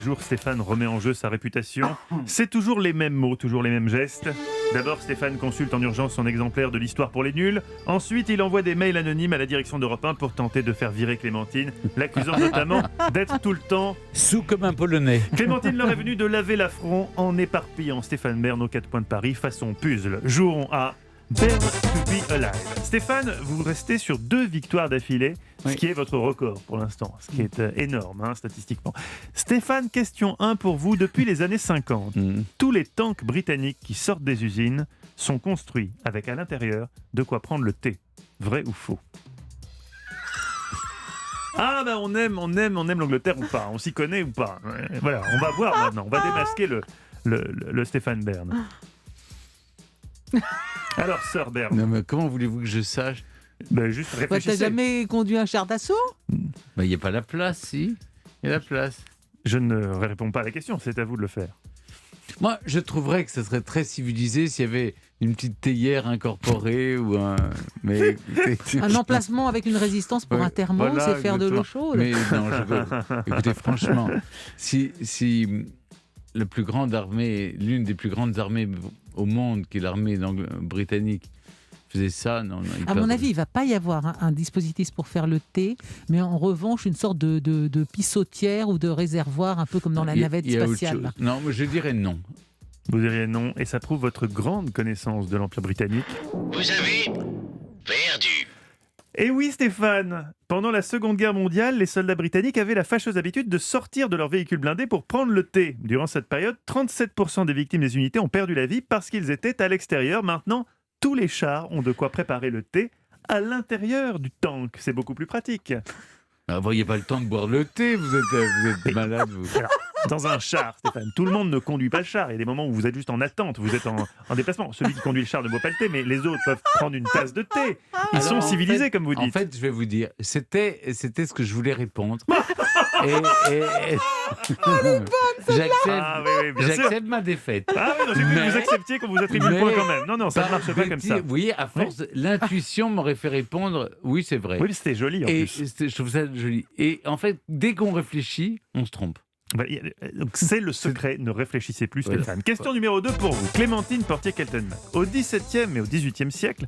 Jour, Stéphane remet en jeu sa réputation. C'est toujours les mêmes mots, toujours les mêmes gestes. D'abord, Stéphane consulte en urgence son exemplaire de l'histoire pour les nuls. Ensuite, il envoie des mails anonymes à la direction d'Europe 1 pour tenter de faire virer Clémentine, l'accusant notamment d'être tout le temps sous comme un Polonais. Clémentine leur est venue de laver l'affront en éparpillant Stéphane Bern aux 4 coins de Paris façon puzzle. Jouons à Bern to be alive. Stéphane, vous restez sur 2 victoires d'affilée, ce qui est votre record pour l'instant, ce qui est énorme statistiquement. Stéphane, question 1 pour vous. Depuis les années 50, tous les tanks britanniques qui sortent des usines sont construits avec à l'intérieur de quoi prendre le thé. Vrai ou faux ? Ah ben on aime l'Angleterre ou pas, on s'y connaît ou pas. Voilà, on va voir maintenant, on va démasquer le Stéphane Bern. Alors, Sir Bern. Non, mais comment voulez-vous que je sache ? Juste réfléchissez. T'as jamais conduit un char d'assaut ? Il n'y a pas la place, si. Il y a la place. Je ne réponds pas à la question, c'est à vous de le faire. Moi, je trouverais que ce serait très civilisé s'il y avait une petite théière incorporée ou un... Mais, un emplacement avec une résistance pour un thermos et faire de l'eau chaude. Mais non, écoutez, franchement, si la plus grande armée, l'une des plus grandes armées au monde, qui est l'armée britannique, faisait ça, non, à mon avis, il ne va pas y avoir un dispositif pour faire le thé, mais en revanche, une sorte de pissotière ou de réservoir, un peu comme dans la navette spatiale. Non, mais je dirais non. Vous diriez non, et ça prouve votre grande connaissance de l'Empire britannique. Vous avez perdu. Et oui, Stéphane, pendant la Seconde Guerre mondiale, les soldats britanniques avaient la fâcheuse habitude de sortir de leur véhicule blindé pour prendre le thé. Durant cette période, 37% des victimes des unités ont perdu la vie parce qu'ils étaient à l'extérieur. Maintenant, tous les chars ont de quoi préparer le thé à l'intérieur du tank. C'est beaucoup plus pratique. Vous n'auriez pas le temps de boire le thé, vous êtes malade, vous. Alors, dans un char, Stéphane, tout le monde ne conduit pas le char. Il y a des moments où vous êtes juste en attente, vous êtes en déplacement. Celui qui conduit le char ne boit pas le thé, mais les autres peuvent prendre une tasse de thé. Ils sont civilisés, comme vous dites. En fait, je vais vous dire, c'était ce que je voulais répondre. J'accepte ma défaite. Ah oui, j'ai vu que vous acceptiez qu'on vous attribue le point quand même. Non, ça ne marche pas comme ça. Oui, à force, l'intuition m'aurait fait répondre, oui, c'est vrai. Oui, c'était joli en plus. Je trouve ça joli. Et en fait, dès qu'on réfléchit, on se trompe. Donc c'est le secret, ne réfléchissez plus Stéphane. Question numéro 2 pour vous. Clémentine Portier-Keltenbach. Au XVIIe et au XVIIIe siècle,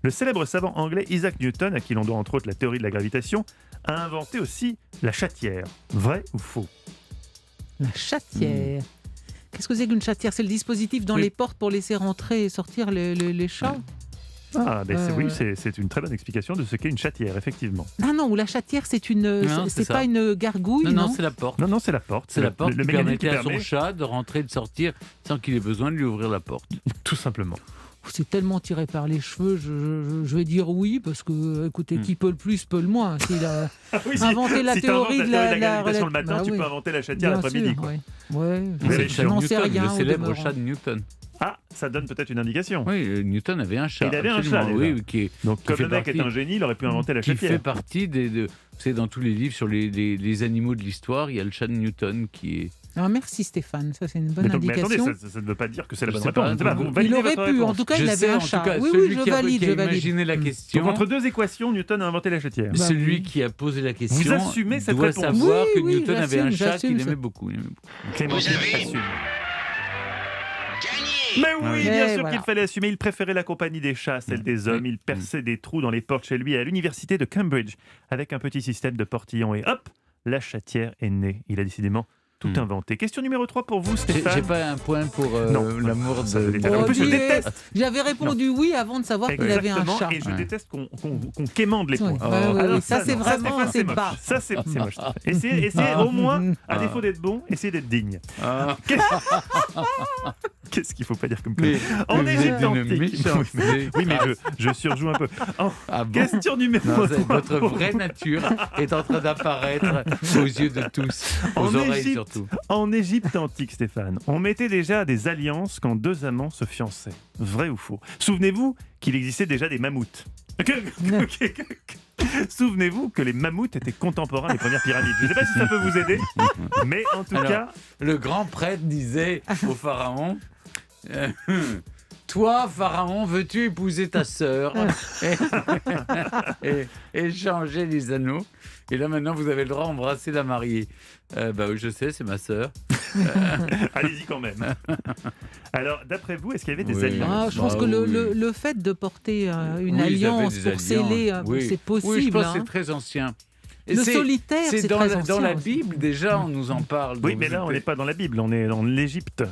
le célèbre savant anglais Isaac Newton, à qui l'on doit entre autres la théorie de la gravitation, a inventé aussi la chatière. Vrai ou faux ? La chatière. Qu'est-ce que c'est qu'une chatière ? C'est le dispositif dans les portes pour laisser rentrer et sortir les chats ? C'est une très bonne explication de ce qu'est une chatière, effectivement. Ah non, ou la chatière, c'est pas une gargouille, non, c'est la porte. Non, c'est la porte. C'est la porte le qui mécanisme permettait à son chat de rentrer et de sortir sans qu'il ait besoin de lui ouvrir la porte. Tout simplement. C'est tellement tiré par les cheveux, je vais dire oui, parce que, écoutez, qui peut le plus, peut le moins. S'il a inventé la théorie de la gravitation le matin, tu peux inventer la chatière l'après-midi. Je n'en sais rien. Le célèbre chat de Newton. Ah, ça donne peut-être une indication. Oui, Newton avait un chat. Il avait un chat, donc comme le mec est un génie, il aurait pu inventer la chatière. Qui fait partie dans tous les livres sur les animaux de l'histoire, il y a le chat de Newton qui est... Alors merci Stéphane, ça c'est une bonne indication. Mais attendez, ça ne veut pas dire que c'est la bonne réponse. Il aurait pu, en tout cas, il avait un chat. Oui, je valide. Celui qui a imaginé la question... Donc entre 2 équations, Newton a inventé la chatière. Celui qui a posé la question vous assumez cette doit réponse. savoir que Newton avait un chat qu'il aimait beaucoup. Clémentine assume. Mais oui, bien sûr qu'il fallait assumer. Il préférait la compagnie des chats, celle des hommes. Il perçait des trous dans les portes chez lui à l'université de Cambridge avec un petit système de portillons. Et hop, la chatière est née. Il a décidément tout inventé. Question numéro 3 pour vous, Stéphane. J'ai pas un point pour l'amour de... En plus, je déteste. J'avais répondu oui avant de savoir qu'il avait un chat. Et je déteste qu'on quémande les points. Alors, ça, c'est vraiment c'est bas. Ça, c'est moche. Essayez au moins, à défaut d'être bon, essayez d'être digne. Qu'est-ce qu'il ne faut pas dire comme ça en Égypte antique. Oui, mais je surjoue un peu. Question numéro 3. Votre vraie nature est en train d'apparaître aux yeux de tous, aux oreilles surtout. En Égypte antique, Stéphane, on mettait déjà des alliances quand 2 amants se fiançaient. Vrai ou faux ? Souvenez-vous qu'il existait déjà des mammouths. Souvenez-vous que les mammouths étaient contemporains des premières pyramides. Je ne sais pas si ça peut vous aider, mais en tout cas... Le grand prêtre disait au pharaon... Toi, Pharaon, veux-tu épouser ta sœur et échanger les anneaux? Et là, maintenant, vous avez le droit d'embrasser la mariée. Oui, je sais, c'est ma sœur. Allez-y quand même. Alors, d'après vous, est-ce qu'il y avait des alliances? Je pense que le fait de porter une alliance pour sceller, c'est possible. Oui, je pense que c'est très ancien. Et le solitaire, c'est très ancien. Dans la Bible, déjà, on nous en parle. Oui, mais là, on n'est pas dans la Bible, on est dans l'Égypte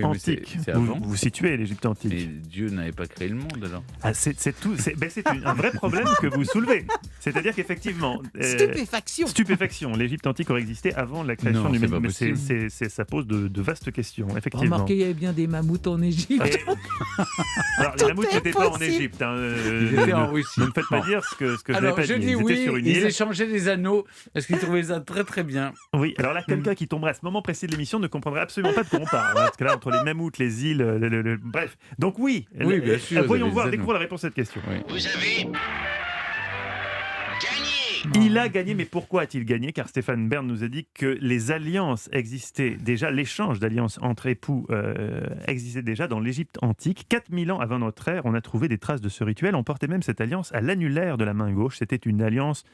antique. C'est avant. Vous situez l'Égypte antique. Et Dieu n'avait pas créé le monde, alors. C'est tout. C'est un vrai problème que vous soulevez. C'est-à-dire qu'effectivement... Stupéfaction. L'Égypte antique aurait existé avant la création du monde. Mais ça pose de vastes questions, effectivement. Remarquez, il y avait bien des mammouths en Égypte. Alors, les mammouths n'étaient pas en Égypte. Ils étaient en Russie. Ne me faites pas dire ce que je n'avais pas dit. Je dis oui, ils échangeaient des anneaux. Est-ce qu'ils trouvaient ça très très bien? Oui, alors là, quelqu'un qui tomberait à ce moment précis de l'émission ne comprendrait absolument pas de quoi on parle. Parce que là, entre les mammouths, les îles, bref. Donc oui, bien sûr, voyons voir, découvrons la réponse à cette question. Oui. Vous avez gagné. Il a gagné, mais pourquoi a-t-il gagné? Car Stéphane Bern nous a dit que les alliances existaient déjà, l'échange d'alliances entre époux existait déjà dans l'Égypte antique. 4000 ans avant notre ère, on a trouvé des traces de ce rituel. On portait même cette alliance à l'annulaire de la main gauche. C'était une alliance...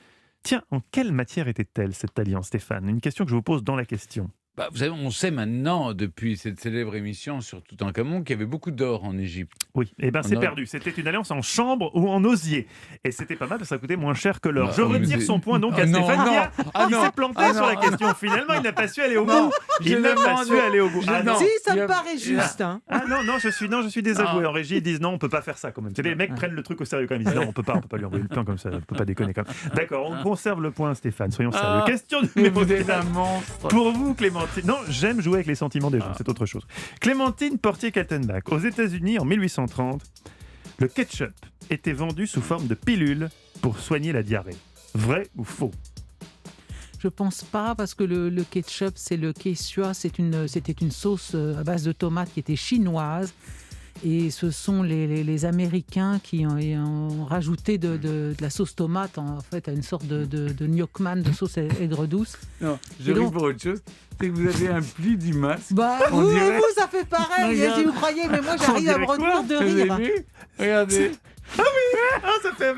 Tiens, en quelle matière était-elle, cette alliance, Stéphane? Une question que je vous pose dans la question. Vous savez, on sait maintenant, depuis cette célèbre émission sur Toutankhamon, qu'il y avait beaucoup d'or en Égypte. Oui, c'est perdu. C'était une alliance en chambre ou en osier. Et c'était pas mal, parce que ça coûtait moins cher que l'or. Je retire son point donc à Stéphane. Il s'est planté sur la question. Finalement, il n'a pas su aller au bout. Il n'a pas su aller au bout. Si, ça me paraît juste. Je suis désavoué. En régie, ils disent non, on peut pas faire ça quand même. Les mecs prennent le truc au sérieux quand même. Ils disent non, on peut pas lui envoyer le pain comme ça. On peut pas déconner quand même. D'accord, on conserve le point, Stéphane. Soyons sérieux. Question numéro 4. Pour vous, Clémentine. Non, j'aime jouer avec les sentiments des gens, c'est autre chose. Clémentine Portier-Kaltenbach, aux États-Unis en 1830, le ketchup était vendu sous forme de pilule pour soigner la diarrhée. Vrai ou faux? Je pense pas, parce que le ketchup, c'est le Quechua, c'était une sauce à base de tomates qui était chinoise. Et ce sont les Américains qui ont rajouté de la sauce tomate en fait à une sorte de gnocchman, de sauce aigre douce. Non, je ris pour autre chose. C'est que vous avez un pli du masque. Vous, ça fait pareil. Si vous croyez, mais moi j'arrive à me retenir de rire. Regardez. Ah oui, ça fait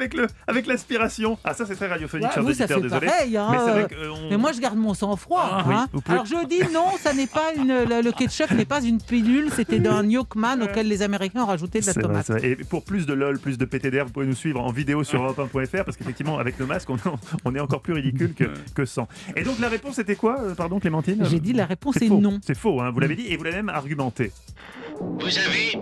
avec l'aspiration. Ah, ça c'est très radiophonique, chers auditeurs, désolé. Pareil, hein, mais c'est vrai que mais moi je garde mon sang-froid. Oui, Alors je dis non, ça n'est pas le ketchup n'est pas une pilule, c'était un gnocchman auquel les Américains ont rajouté de la tomate. C'est vrai. Et pour plus de LOL, plus de PTDR, vous pouvez nous suivre en vidéo sur europe1.fr, parce qu'effectivement avec le masque on est encore plus ridicule que sans. Et donc la réponse était quoi, pardon Clémentine? J'ai dit la réponse est faux. non. C'est faux, hein, vous l'avez dit et vous l'avez même argumenté. Vous avez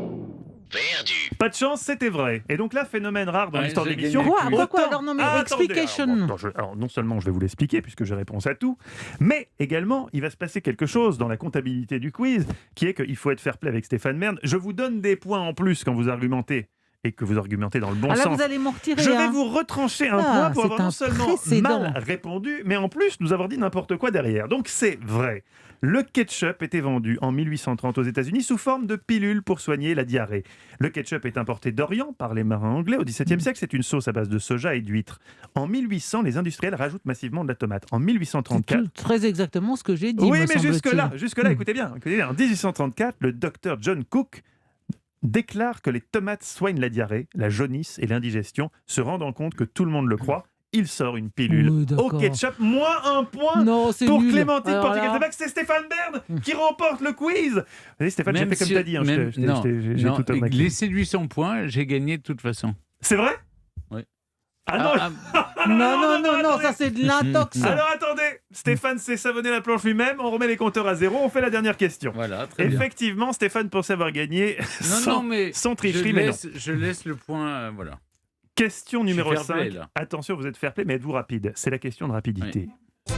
perdu. Pas de chance, c'était vrai. Et donc là, phénomène rare dans l'histoire de l'émission. Quoi alors non mais explication. Alors non seulement je vais vous l'expliquer puisque j'ai réponse à tout, mais également il va se passer quelque chose dans la comptabilité du quiz, qui est qu'il faut être fair-play avec Stéphane Bern. Je vous donne des points en plus quand vous argumentez. Et que vous argumentez dans le bon sens. Vous allez m'en retirer. Je vais vous retrancher un point pour avoir non seulement mal répondu, mais en plus nous avoir dit n'importe quoi derrière. Donc c'est vrai. Le ketchup était vendu en 1830 aux États-Unis sous forme de pilule pour soigner la diarrhée. Le ketchup est importé d'Orient par les marins anglais. Au XVIIe siècle, c'est une sauce à base de soja et d'huîtres. En 1800, les industriels rajoutent massivement de la tomate. En 1834... C'est très exactement ce que j'ai dit. Oui, mais jusque-là, écoutez bien. En 1834, le docteur John Cook déclare que les tomates soignent la diarrhée, la jaunisse et l'indigestion, se rendant compte que tout le monde le croit. Il sort une pilule au ketchup, moins un point pour nul. Clémentine Portier-Kaltenbach. C'est Stéphane Bern qui remporte le quiz. Allez, Stéphane, j'ai fait comme tu as dit. J'ai tout arnaqué. Laissez-lui son point, j'ai gagné de toute façon. C'est vrai? Oui. Non, ça c'est de l'intox. Alors attendez, Stéphane s'est savonné la planche lui-même, on remet les compteurs à zéro, on fait la dernière question. Voilà, très bien. Effectivement, Stéphane pensait avoir gagné sans tricherie, je laisse le point, voilà. Question numéro 5. Attention, vous êtes fair-play, mais êtes-vous rapide? C'est la question de rapidité. Oui.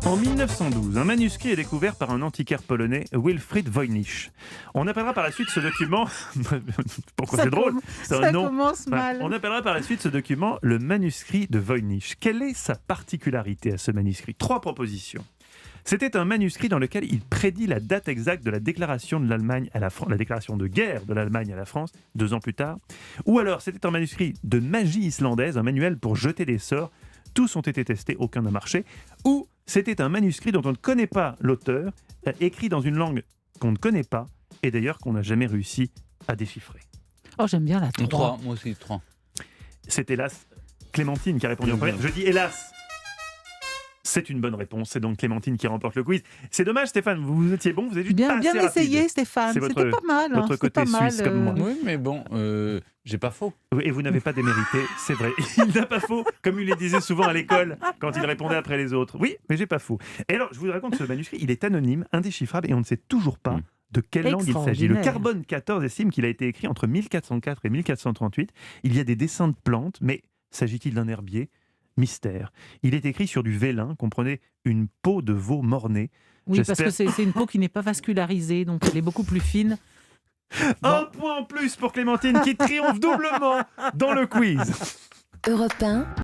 En 1912, un manuscrit est découvert par un antiquaire polonais, Wilfried Voynich. On appellera par la suite ce document... Pourquoi c'est drôle? Ça commence mal. On appellera par la suite ce document le manuscrit de Voynich. Quelle est sa particularité à ce manuscrit? 3 propositions. C'était un manuscrit dans lequel il prédit la date exacte de la déclaration de l'Allemagne à la France, la déclaration de guerre de l'Allemagne à la France, 2 ans plus tard. Ou alors, c'était un manuscrit de magie islandaise, un manuel pour jeter des sorts. Tous ont été testés, aucun n'a marché. Ou c'était un manuscrit dont on ne connaît pas l'auteur, écrit dans une langue qu'on ne connaît pas, et d'ailleurs qu'on n'a jamais réussi à déchiffrer. Oh, j'aime bien la 3. 3, moi aussi 3. C'est hélas Clémentine qui a répondu en premier. Je dis hélas. C'est une bonne réponse. C'est donc Clémentine qui remporte le quiz. C'est dommage, Stéphane, vous étiez bon, vous êtes juste Bien, pas bien assez rapide. essayé, Stéphane. C'est C'était pas mal. votre C'était côté pas mal, suisse comme moi. Oui, mais bon, j'ai pas faux. Et vous n'avez pas démérité, c'est vrai. Il n'a pas faux, comme il le disait souvent à l'école quand il répondait après les autres. Oui, mais j'ai pas faux. Et alors, je vous raconte ce manuscrit, il est anonyme, indéchiffrable, et on ne sait toujours pas de quelle langue il s'agit. Le Carbone 14 estime qu'il a été écrit entre 1404 et 1438. Il y a des dessins de plantes, mais s'agit-il d'un herbier ? Mystère. Il est écrit sur du vélin, comprenez une peau de veau mort-né. Oui, parce que c'est une peau qui n'est pas vascularisée, donc elle est beaucoup plus fine. Un point en plus pour Clémentine qui triomphe doublement dans le quiz. Europe 1.